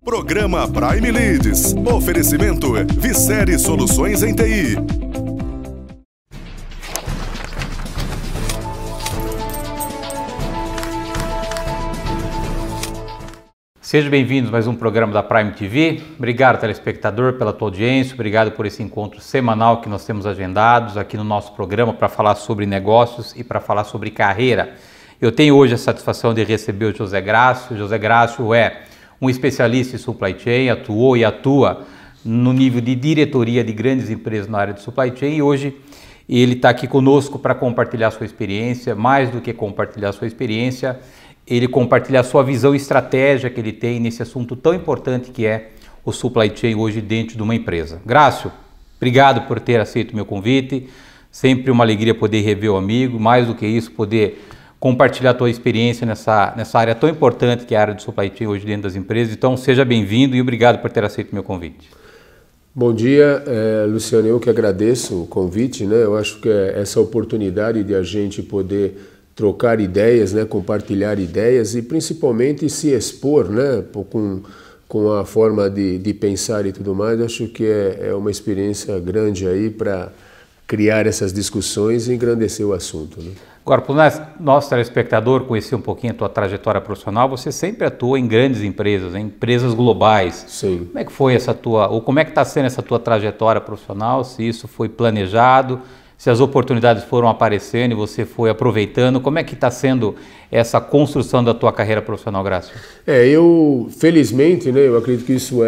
Programa Prime Leads. Oferecimento Vicere Soluções em TI. Sejam bem-vindos a mais um programa da Prime TV. Obrigado, telespectador, pela tua audiência. Obrigado por esse encontro semanal que nós temos agendados aqui no nosso programa para falar sobre negócios e para falar sobre carreira. Eu tenho hoje a satisfação de receber o José Grácio. O José Grácio é um especialista em supply chain, atuou e atua no nível de diretoria de grandes empresas na área de supply chain e hoje ele está aqui conosco para compartilhar sua experiência. Mais do que compartilhar sua experiência, ele compartilha a sua visão e estratégia que ele tem nesse assunto tão importante que é o supply chain hoje dentro de uma empresa. Grácio, obrigado por ter aceito o meu convite, sempre uma alegria poder rever o amigo, mais do que isso, poder compartilhar a tua experiência nessa área tão importante que é a área de supply chain hoje dentro das empresas. Então seja bem-vindo e obrigado por ter aceito o meu convite. Bom dia, Luciano, eu que agradeço o convite, né? Eu acho que essa oportunidade de a gente poder trocar ideias, né? Compartilhar ideias e principalmente se expor, né? Com a forma de pensar e tudo mais, acho que é uma experiência grande aí para criar essas discussões e engrandecer o assunto, né? Agora, para o nosso telespectador conhecer um pouquinho a tua trajetória profissional, você sempre atua em grandes empresas, em empresas globais. Sim. Como é que foi como é que está sendo essa tua trajetória profissional? Se isso foi planejado, se as oportunidades foram aparecendo e você foi aproveitando, como é que está sendo essa construção da tua carreira profissional, Grácio? Felizmente, né, eu acredito que isso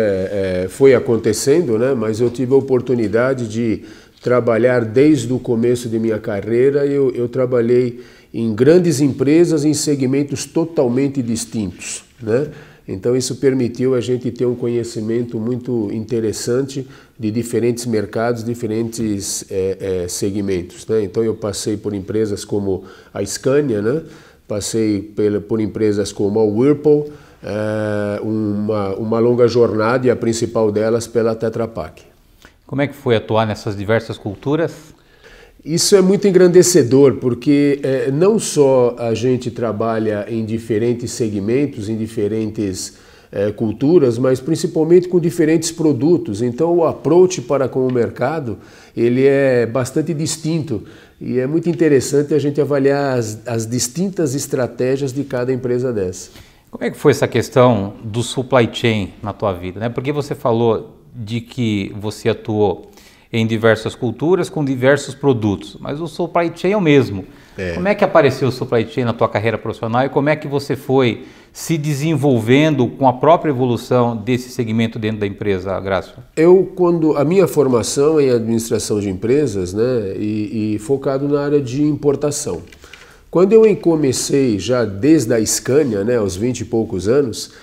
foi acontecendo, né, mas eu tive a oportunidade de trabalhar desde o começo de minha carreira. Eu trabalhei em grandes empresas em segmentos totalmente distintos, né? Então isso permitiu a gente ter um conhecimento muito interessante de diferentes mercados, diferentes segmentos, né? Então eu passei por empresas como a Scania, né? Passei por empresas como a Whirlpool, uma longa jornada e a principal delas pela Tetra Pak. Como é que foi atuar nessas diversas culturas? Isso é muito engrandecedor, porque não só a gente trabalha em diferentes segmentos, em diferentes culturas, mas principalmente com diferentes produtos. Então o approach para com o mercado, ele é bastante distinto e é muito interessante a gente avaliar as distintas estratégias de cada empresa dessa. Como é que foi essa questão do supply chain na tua vida, né? Porque você falou de que você atuou em diversas culturas com diversos produtos, mas o supply chain é o mesmo. Como é que apareceu o supply chain na tua carreira profissional e como é que você foi se desenvolvendo com a própria evolução desse segmento dentro da empresa, Grácio? A minha formação é em administração de empresas, né, e focado na área de importação. Quando eu comecei já desde a Scania, né, aos 20 e poucos anos,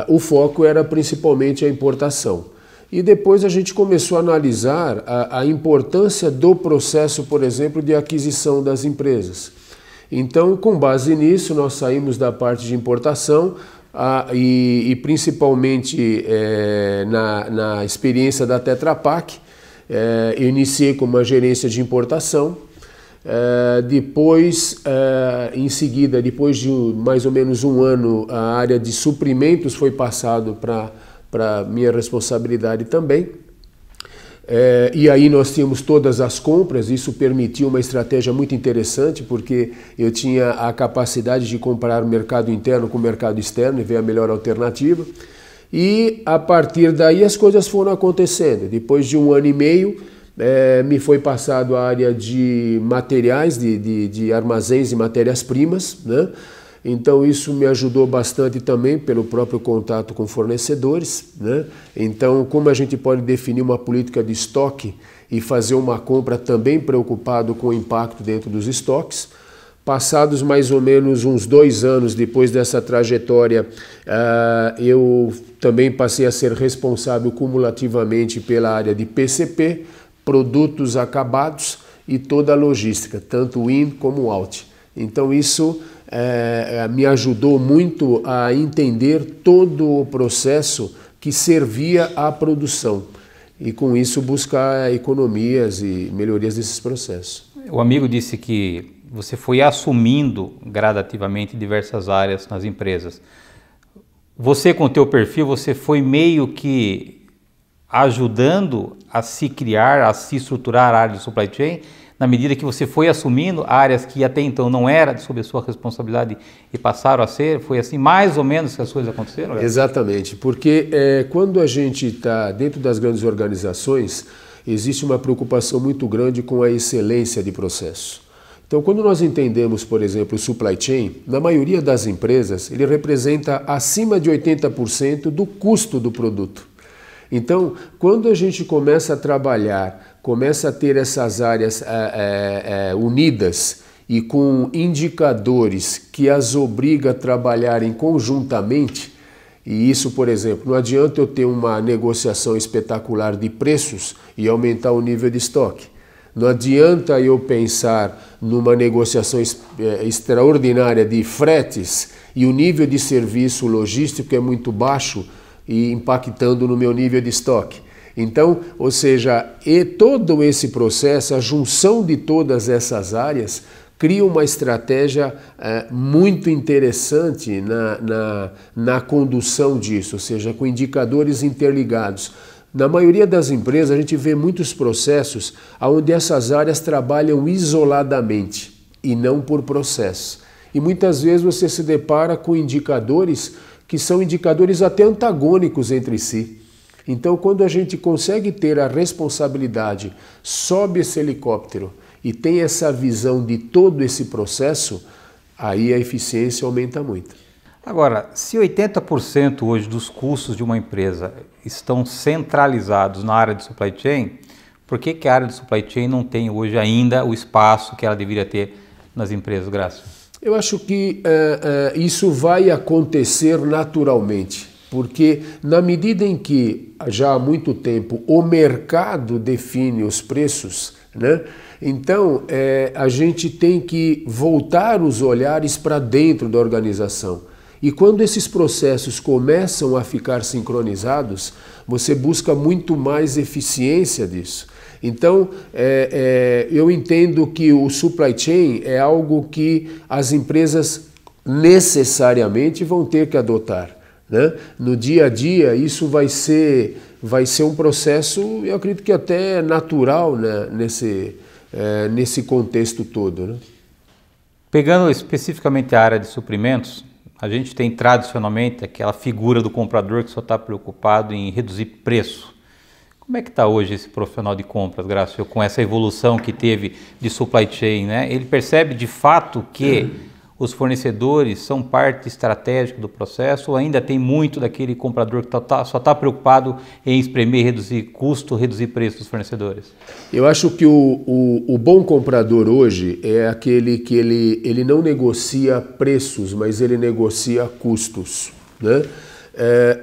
o foco era principalmente a importação. E depois a gente começou a analisar a importância do processo, por exemplo, de aquisição das empresas. Então, com base nisso, nós saímos da parte de importação e principalmente na experiência da Tetra Pak, eu iniciei com uma gerência de importação. Em seguida, depois de mais ou menos um ano, a área de suprimentos foi passado para minha responsabilidade também. E aí nós tínhamos todas as compras, isso permitiu uma estratégia muito interessante, porque eu tinha a capacidade de comparar o mercado interno com o mercado externo e ver a melhor alternativa. E a partir daí as coisas foram acontecendo. Depois de um ano e meio, me foi passado a área de materiais, de armazéns e matérias-primas, né? Então isso me ajudou bastante também pelo próprio contato com fornecedores, né? Então como a gente pode definir uma política de estoque e fazer uma compra também preocupado com o impacto dentro dos estoques. Passados mais ou menos uns 2 anos depois dessa trajetória, eu também passei a ser responsável cumulativamente pela área de PCP, produtos acabados e toda a logística, tanto in como out. Então isso me ajudou muito a entender todo o processo que servia à produção e com isso buscar economias e melhorias desses processos. O amigo disse que você foi assumindo gradativamente diversas áreas nas empresas. você com o teu perfil, você foi meio que ajudando a se criar, a se estruturar a área de supply chain, na medida que você foi assumindo áreas que até então não eram sob a sua responsabilidade e passaram a ser? Foi assim mais ou menos que as coisas aconteceram? Exatamente, porque quando a gente está dentro das grandes organizações, existe uma preocupação muito grande com a excelência de processo. Então, quando nós entendemos, por exemplo, o supply chain, na maioria das empresas, ele representa acima de 80% do custo do produto. Então, quando a gente começa a trabalhar, começa a ter essas áreas unidas e com indicadores que as obriga a trabalharem conjuntamente, e isso, por exemplo, não adianta eu ter uma negociação espetacular de preços e aumentar o nível de estoque. Não adianta eu pensar numa negociação extraordinária de fretes e o nível de serviço logístico é muito baixo e impactando no meu nível de estoque. Então, ou seja, todo esse processo, a junção de todas essas áreas, cria uma estratégia muito interessante na condução disso, ou seja, com indicadores interligados. Na maioria das empresas, a gente vê muitos processos onde essas áreas trabalham isoladamente e não por processo. E muitas vezes você se depara com indicadores que são indicadores até antagônicos entre si. Então, quando a gente consegue ter a responsabilidade, sobe esse helicóptero e tem essa visão de todo esse processo, aí a eficiência aumenta muito. Agora, se 80% hoje dos custos de uma empresa estão centralizados na área de supply chain, por que a área de supply chain não tem hoje ainda o espaço que ela deveria ter nas empresas, Grácio? Eu acho que isso vai acontecer naturalmente, porque na medida em que já há muito tempo o mercado define os preços, né? Então a gente tem que voltar os olhares para dentro da organização. E quando esses processos começam a ficar sincronizados, você busca muito mais eficiência disso. Então, eu entendo que o supply chain é algo que as empresas necessariamente vão ter que adotar, né? No dia a dia, isso vai ser um processo, eu acredito que até natural, né? Nesse contexto todo, né? Pegando especificamente a área de suprimentos, a gente tem tradicionalmente aquela figura do comprador que só está preocupado em reduzir preço. Como é que está hoje esse profissional de compras, Grácio, com essa evolução que teve de supply chain, né? Ele percebe de fato que os fornecedores são parte estratégica do processo ou ainda tem muito daquele comprador que só está preocupado em espremer, reduzir custo, reduzir preço dos fornecedores? Eu acho que o bom comprador hoje é aquele que ele não negocia preços, mas ele negocia custos, né?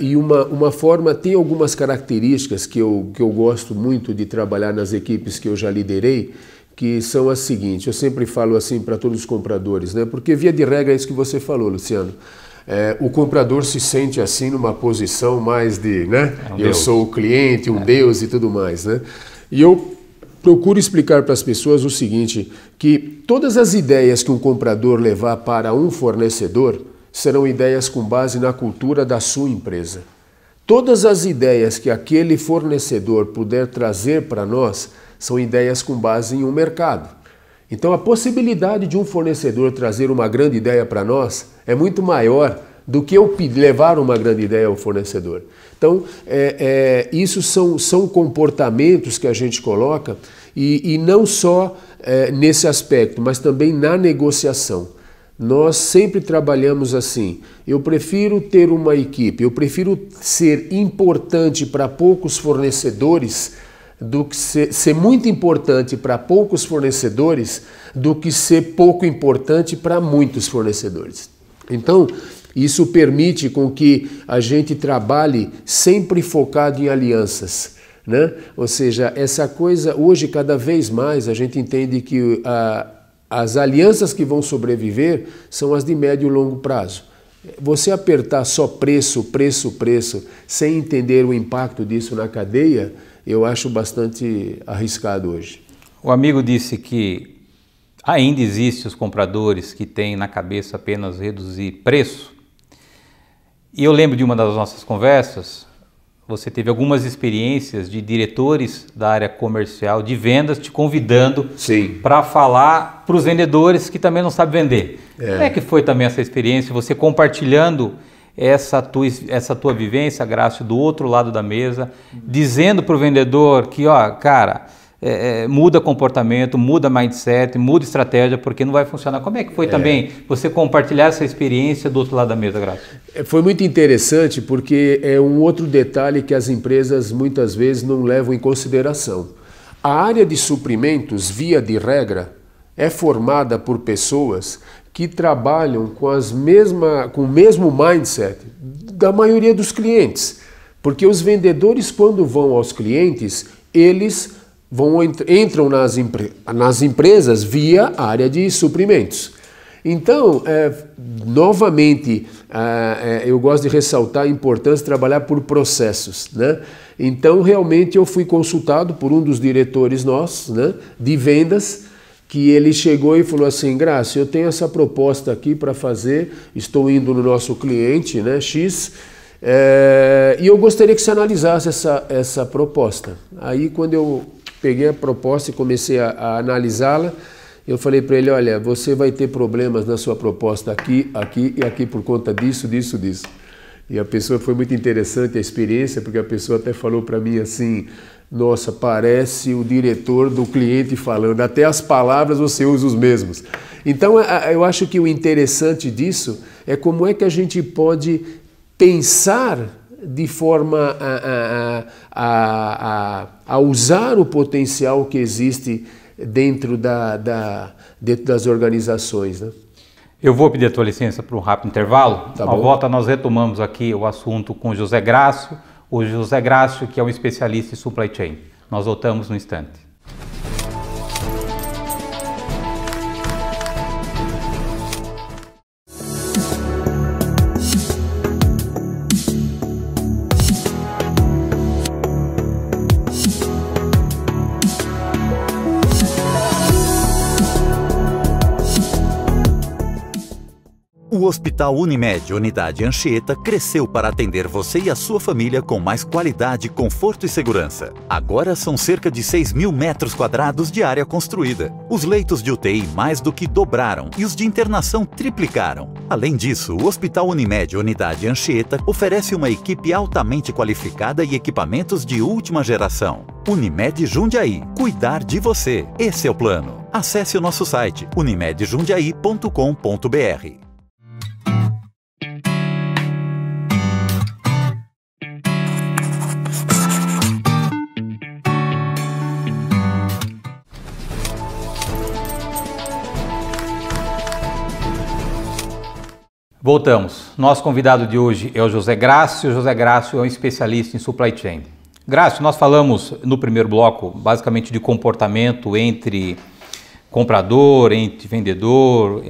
E uma forma, tem algumas características que eu gosto muito de trabalhar nas equipes que eu já liderei, que são as seguintes, eu sempre falo assim para todos os compradores, né? Porque via de regra é isso que você falou, Luciano. O comprador se sente assim numa posição mais de, né? Eu sou o cliente, um Deus e tudo mais, né? E eu procuro explicar para as pessoas o seguinte, que todas as ideias que um comprador levar para um fornecedor serão ideias com base na cultura da sua empresa. Todas as ideias que aquele fornecedor puder trazer para nós são ideias com base em um mercado. Então a possibilidade de um fornecedor trazer uma grande ideia para nós é muito maior do que eu levar uma grande ideia ao fornecedor. Então isso são comportamentos que a gente coloca e não só nesse aspecto, mas também na negociação. Nós sempre trabalhamos assim, eu prefiro ter uma equipe, eu prefiro ser importante para poucos fornecedores do que ser muito importante para poucos fornecedores do que ser pouco importante para muitos fornecedores. Então, isso permite com que a gente trabalhe sempre focado em alianças, né? Ou seja, essa coisa, hoje cada vez mais a gente entende que as alianças que vão sobreviver são as de médio e longo prazo. Você apertar só preço, sem entender o impacto disso na cadeia, eu acho bastante arriscado hoje. O amigo disse que ainda existem os compradores que têm na cabeça apenas reduzir preço. E eu lembro de uma das nossas conversas, você teve algumas experiências de diretores da área comercial, de vendas, te convidando para falar para os vendedores que também não sabem vender. Como é que foi também essa experiência, você compartilhando essa tua vivência, Grácio, do outro lado da mesa, dizendo para o vendedor que, ó, cara, muda comportamento, muda mindset, muda estratégia, porque não vai funcionar. Como é que foi também você compartilhar essa experiência do outro lado da mesa, Grácio? Foi muito interessante porque é um outro detalhe que as empresas muitas vezes não levam em consideração. A área de suprimentos, via de regra, é formada por pessoas que trabalham com o mesmo mindset da maioria dos clientes. Porque os vendedores, quando vão aos clientes, eles entram nas empresas via área de suprimentos. Então, novamente, eu gosto de ressaltar a importância de trabalhar por processos, né? Então, realmente, eu fui consultado por um dos diretores nossos, né, de vendas, que ele chegou e falou assim: Grácio, eu tenho essa proposta aqui para fazer, estou indo no nosso cliente, né, X, e eu gostaria que você analisasse essa proposta. Aí, quando eu peguei a proposta e comecei a analisá-la, eu falei para ele: olha, você vai ter problemas na sua proposta aqui, aqui e aqui por conta disso, disso, disso. E a pessoa, foi muito interessante a experiência, porque a pessoa até falou para mim assim: nossa, parece o diretor do cliente falando, até as palavras você usa os mesmos. Então, eu acho que o interessante disso é como é que a gente pode pensar de forma a usar o potencial que existe dentro das organizações, né? Eu vou pedir a tua licença para um rápido intervalo. Tá Na bom. volta nós retomamos aqui o assunto com o José Grácio, que é um especialista em supply chain. Nós voltamos no instante. O Hospital Unimed Unidade Anchieta cresceu para atender você e a sua família com mais qualidade, conforto e segurança. Agora são cerca de 6.000 metros quadrados de área construída. Os leitos de UTI mais do que dobraram e os de internação triplicaram. Além disso, o Hospital Unimed Unidade Anchieta oferece uma equipe altamente qualificada e equipamentos de última geração. Unimed Jundiaí. Cuidar de você. Esse é o plano. Acesse o nosso site unimedjundiaí.com.br. Voltamos. Nosso convidado de hoje é o José Grácio. O José Grácio é um especialista em supply chain. Grácio, nós falamos no primeiro bloco basicamente de comportamento entre comprador, entre vendedor,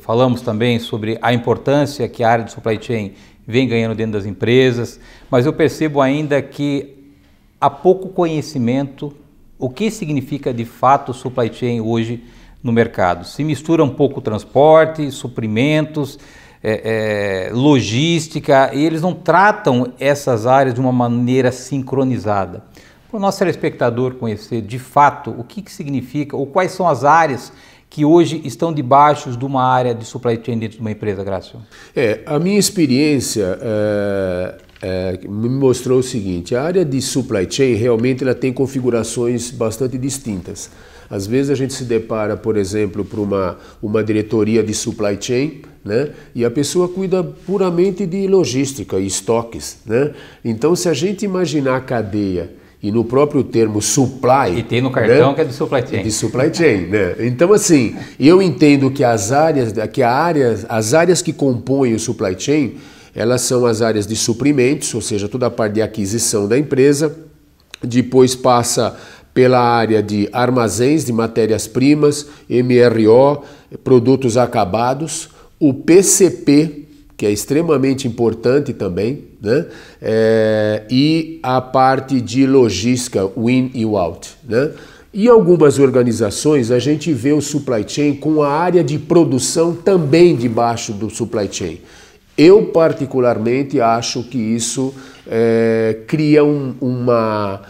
falamos também sobre a importância que a área de supply chain vem ganhando dentro das empresas, mas eu percebo ainda que há pouco conhecimento o que significa de fato supply chain hoje no mercado. Se mistura um pouco transporte, suprimentos, logística, e eles não tratam essas áreas de uma maneira sincronizada. Para o nosso telespectador conhecer de fato o que significa ou quais são as áreas que hoje estão debaixo de uma área de supply chain dentro de uma empresa, Grácio. A minha experiência me mostrou o seguinte: a área de supply chain realmente ela tem configurações bastante distintas. Às vezes a gente se depara, por exemplo, para uma diretoria de supply chain, né? E a pessoa cuida puramente de logística e estoques, né? Então, se a gente imaginar a cadeia e no próprio termo supply... E tem no cartão, né, que é de supply chain. De supply chain, né? Então, assim, eu entendo que as áreas que compõem o supply chain, elas são as áreas de suprimentos, ou seja, toda a parte de aquisição da empresa, depois passa pela área de armazéns de matérias-primas, MRO, produtos acabados, o PCP, que é extremamente importante também, né? E a parte de logística, o in e o out, né? Em algumas organizações a gente vê o supply chain com a área de produção também debaixo do supply chain. Eu particularmente acho que isso cria uma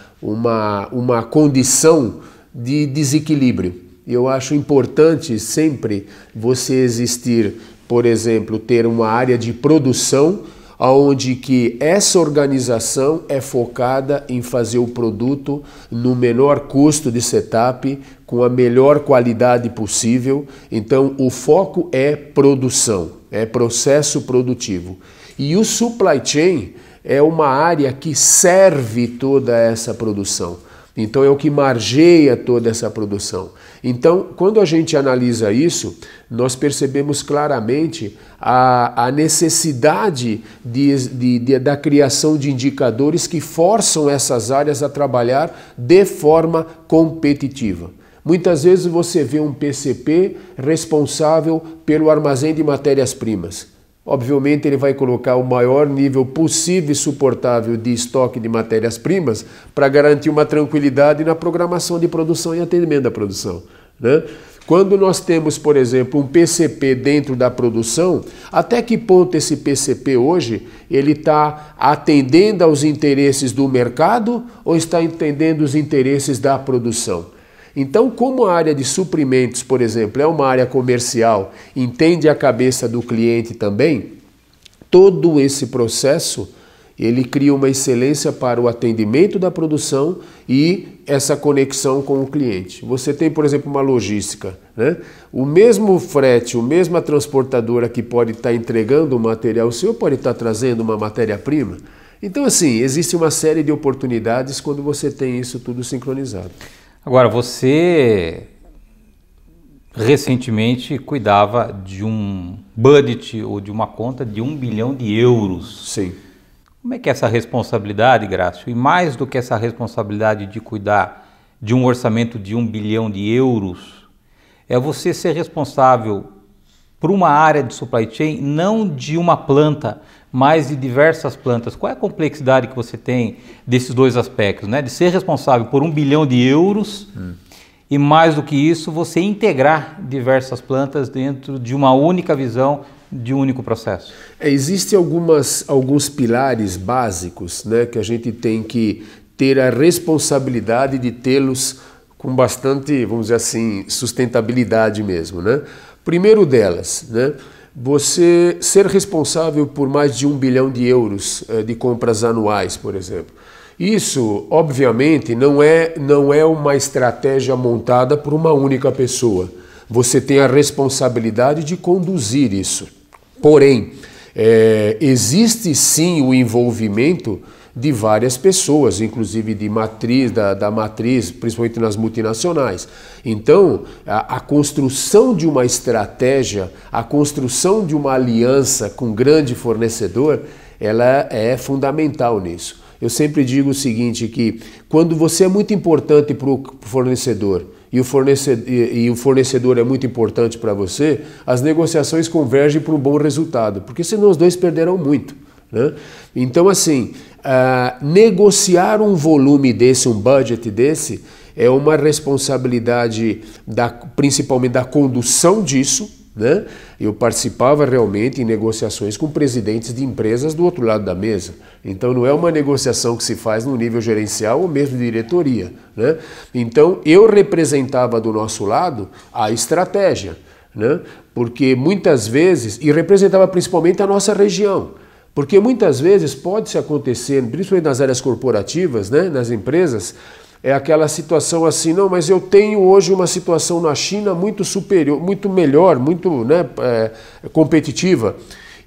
condição de desequilíbrio. Eu acho importante sempre você existir, por exemplo, ter uma área de produção onde que essa organização é focada em fazer o produto no menor custo de setup, com a melhor qualidade possível. Então o foco é produção, é processo produtivo. E o supply chain é uma área que serve toda essa produção. Então é o que margeia toda essa produção. Então, quando a gente analisa isso, nós percebemos claramente a necessidade da criação de indicadores que forçam essas áreas a trabalhar de forma competitiva. Muitas vezes você vê um PCP responsável pelo armazém de matérias-primas. Obviamente ele vai colocar o maior nível possível e suportável de estoque de matérias-primas para garantir uma tranquilidade na programação de produção e atendimento da produção, né? Quando nós temos, por exemplo, um PCP dentro da produção, até que ponto esse PCP hoje ele está atendendo aos interesses do mercado ou está atendendo os interesses da produção? Então, como a área de suprimentos, por exemplo, é uma área comercial, entende a cabeça do cliente também, todo esse processo ele cria uma excelência para o atendimento da produção e essa conexão com o cliente. Você tem, por exemplo, uma logística, né? O mesmo frete, a mesma transportadora que pode estar entregando o material seu, pode estar trazendo uma matéria-prima. Então, assim, existe uma série de oportunidades quando você tem isso tudo sincronizado. Agora, você recentemente cuidava de um budget ou de uma conta de 1 bilhão de euros. Sim. Como é que é essa responsabilidade, Grácio? E mais do que essa responsabilidade de cuidar de um orçamento de 1 bilhão de euros, é você ser responsável por uma área de supply chain, não de uma planta, mas de diversas plantas. Qual é a complexidade que você tem desses dois aspectos, né? De ser responsável por 1 bilhão de euros e, mais do que isso, você integrar diversas plantas dentro de uma única visão, de um único processo? Existem alguns pilares básicos, né, que a gente tem que ter a responsabilidade de tê-los com bastante, vamos dizer assim, sustentabilidade mesmo, né? Primeiro delas, né, você ser responsável por mais de 1 bilhão de euros de compras anuais, por exemplo. Isso, obviamente, não é uma estratégia montada por uma única pessoa. Você tem a responsabilidade de conduzir isso. Porém, existe sim o envolvimento de várias pessoas, inclusive da matriz, principalmente nas multinacionais. Então, a construção de uma estratégia, a construção de uma aliança com um grande fornecedor, ela é fundamental nisso. Eu sempre digo o seguinte, que quando você é muito importante para o fornecedor e o fornecedor é muito importante para você, as negociações convergem para um bom resultado, porque senão os dois perderão muito, né? Então, assim, negociar um volume desse, um budget desse, é uma responsabilidade principalmente da condução disso, né? Eu participava realmente em negociações com presidentes de empresas do outro lado da mesa. Então não é uma negociação que se faz no nível gerencial ou mesmo de diretoria, né? Então eu representava do nosso lado a estratégia, né? Porque muitas vezes, e representava principalmente a nossa região, porque muitas vezes pode-se acontecer, principalmente nas áreas corporativas, né, nas empresas, é aquela situação assim, não, mas eu tenho hoje uma situação na China muito superior, muito melhor, muito, né, competitiva.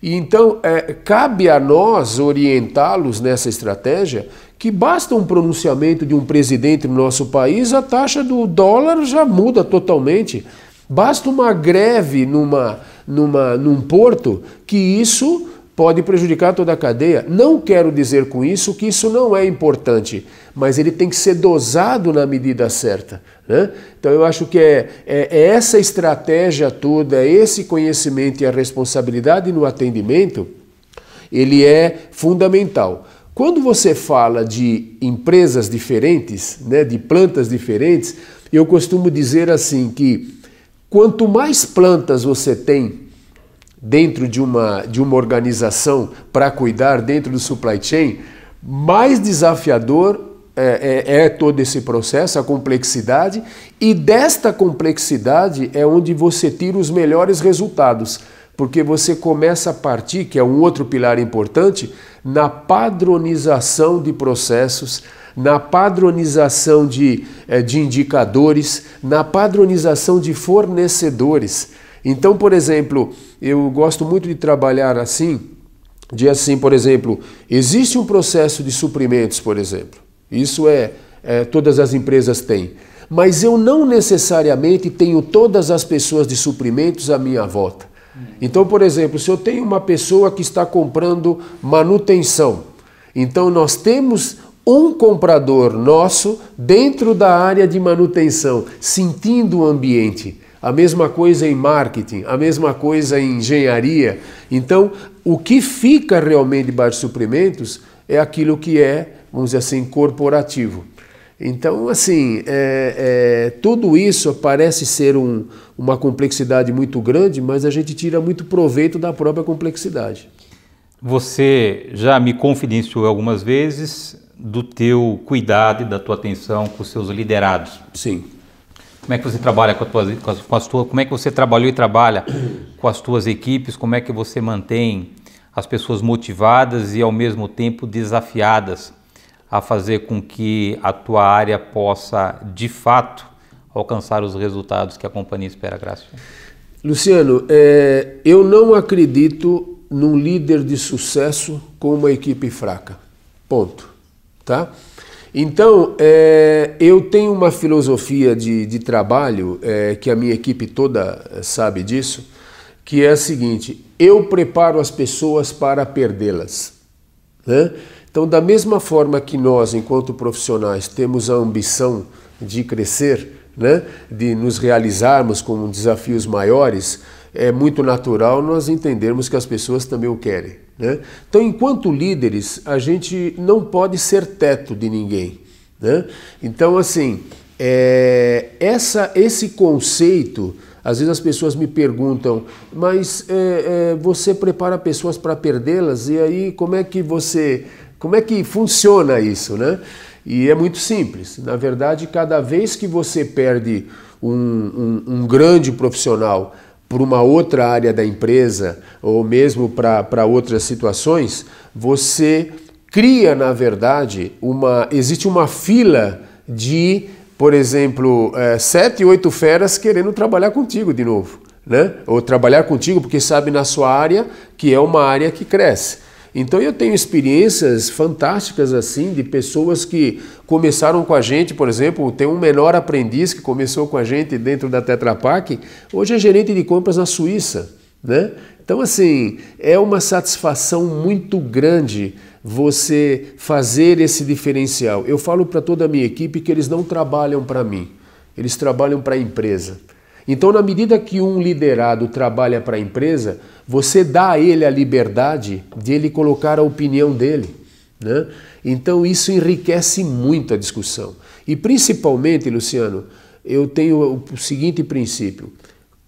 E então, cabe a nós orientá-los nessa estratégia, que basta um pronunciamento de um presidente no nosso país, a taxa do dólar já muda totalmente. Basta uma greve num porto, que isso pode prejudicar toda a cadeia. Não quero dizer com isso que isso não é importante, mas ele tem que ser dosado na medida certa, né? Então eu acho que é essa estratégia toda, esse conhecimento e a responsabilidade no atendimento, ele é fundamental. Quando você fala de empresas diferentes, né, de plantas diferentes, eu costumo dizer assim que quanto mais plantas você tem dentro de uma organização para cuidar dentro do supply chain, mais desafiador é todo esse processo, a complexidade, e desta complexidade é onde você tira os melhores resultados, porque você começa a partir, que é um outro pilar importante, na padronização de processos, na padronização de indicadores, na padronização de fornecedores. Então, por exemplo, eu gosto muito de trabalhar assim, por exemplo, existe um processo de suprimentos, por exemplo. Isso todas as empresas têm. Mas eu não necessariamente tenho todas as pessoas de suprimentos à minha volta. Então, por exemplo, se eu tenho uma pessoa que está comprando manutenção, então nós temos um comprador nosso dentro da área de manutenção, sentindo o ambiente. A mesma coisa em marketing, a mesma coisa em engenharia. Então, o que fica realmente debaixo de suprimentos é aquilo que vamos dizer assim, corporativo. Então, assim, tudo isso parece ser uma complexidade muito grande, mas a gente tira muito proveito da própria complexidade. Você já me confidenciou algumas vezes do teu cuidado e da tua atenção com os seus liderados. Sim. Como é que você trabalha como é que você trabalhou e trabalha com as tuas equipes? Como é que você mantém as pessoas motivadas e ao mesmo tempo desafiadas a fazer com que a tua área possa, de fato, alcançar os resultados que a companhia espera, Grácio? Luciano, eu não acredito num líder de sucesso com uma equipe fraca. Ponto. Tá? Então, eu tenho uma filosofia de trabalho, que a minha equipe toda sabe disso, que é a seguinte: eu preparo as pessoas para perdê-las, né? Então, da mesma forma que nós, enquanto profissionais, temos a ambição de crescer, né, de nos realizarmos com desafios maiores, é muito natural nós entendermos que as pessoas também o querem, né? Então, enquanto líderes, a gente não pode ser teto de ninguém, né? Então, assim, esse conceito, às vezes as pessoas me perguntam, mas você prepara pessoas para perdê-las, e aí como é que funciona isso, né? E é muito simples. Na verdade, cada vez que você perde um grande profissional por uma outra área da empresa, ou mesmo para outras situações, você cria, na verdade, existe uma fila de, por exemplo, 7, 8 feras querendo trabalhar contigo de novo, né? Ou trabalhar contigo porque sabe na sua área que é uma área que cresce. Então eu tenho experiências fantásticas assim de pessoas que começaram com a gente, por exemplo, tem um menor aprendiz que começou com a gente dentro da Tetra Pak, hoje é gerente de compras na Suíça, né? Então assim, é uma satisfação muito grande você fazer esse diferencial. Eu falo para toda a minha equipe que eles não trabalham para mim, eles trabalham para a empresa. Então, na medida que um liderado trabalha para a empresa, você dá a ele a liberdade de ele colocar a opinião dele, né? Então, isso enriquece muito a discussão. E, principalmente, Luciano, eu tenho o seguinte princípio: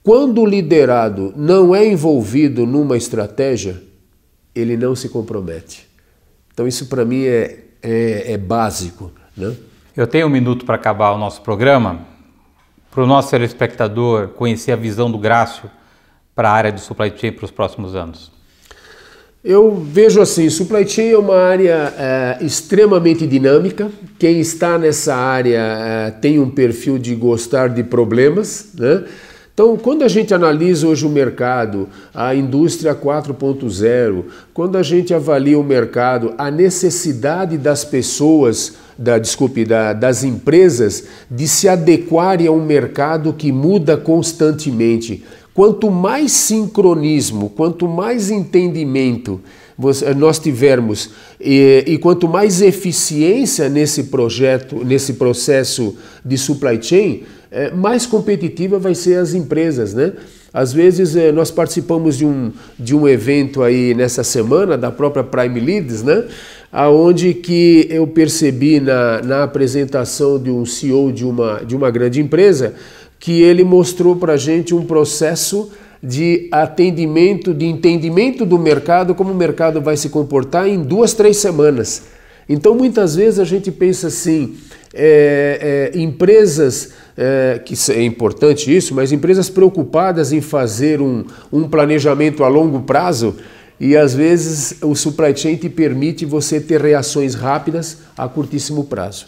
quando o liderado não é envolvido numa estratégia, ele não se compromete. Então, isso para mim é básico, né? Eu tenho 1 minuto para acabar o nosso programa. Para o nosso telespectador conhecer a visão do Grácio para a área de supply chain para os próximos anos? Eu vejo assim, supply chain é uma área extremamente dinâmica. Quem está nessa área tem um perfil de gostar de problemas, né? Então, quando a gente analisa hoje o mercado, a indústria 4.0, quando a gente avalia o mercado, a necessidade das pessoas, das empresas de se adequarem a um mercado que muda constantemente. Quanto mais sincronismo, quanto mais entendimento nós tivermos e quanto mais eficiência nesse processo de supply chain, mais competitiva vai ser as empresas, né? Às vezes nós participamos de um evento aí nessa semana da própria Prime Leads, né? Aonde que eu percebi na apresentação de um CEO de uma grande empresa que ele mostrou para a gente um processo de atendimento, de entendimento do mercado, como o mercado vai se comportar em 2, 3 semanas. Então, muitas vezes a gente pensa assim, empresas, que é importante isso, mas empresas preocupadas em fazer um planejamento a longo prazo, e às vezes o supply chain te permite você ter reações rápidas a curtíssimo prazo.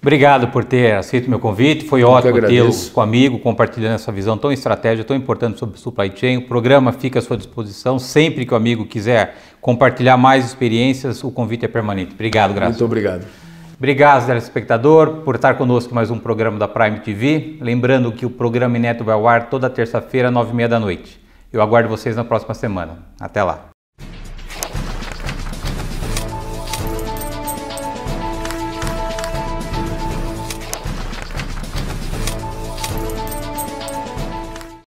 Obrigado por ter aceito meu convite, foi ótimo tê-lo comigo, compartilhando essa visão tão estratégica, tão importante sobre o supply chain. O programa fica à sua disposição, sempre que o amigo quiser compartilhar mais experiências, o convite é permanente. Obrigado, Graça. Muito obrigado. Obrigado, telespectador, por estar conosco em mais um programa da Prime TV. Lembrando que o programa Inédito vai ao ar toda terça-feira, 9h30 da noite. Eu aguardo vocês na próxima semana. Até lá.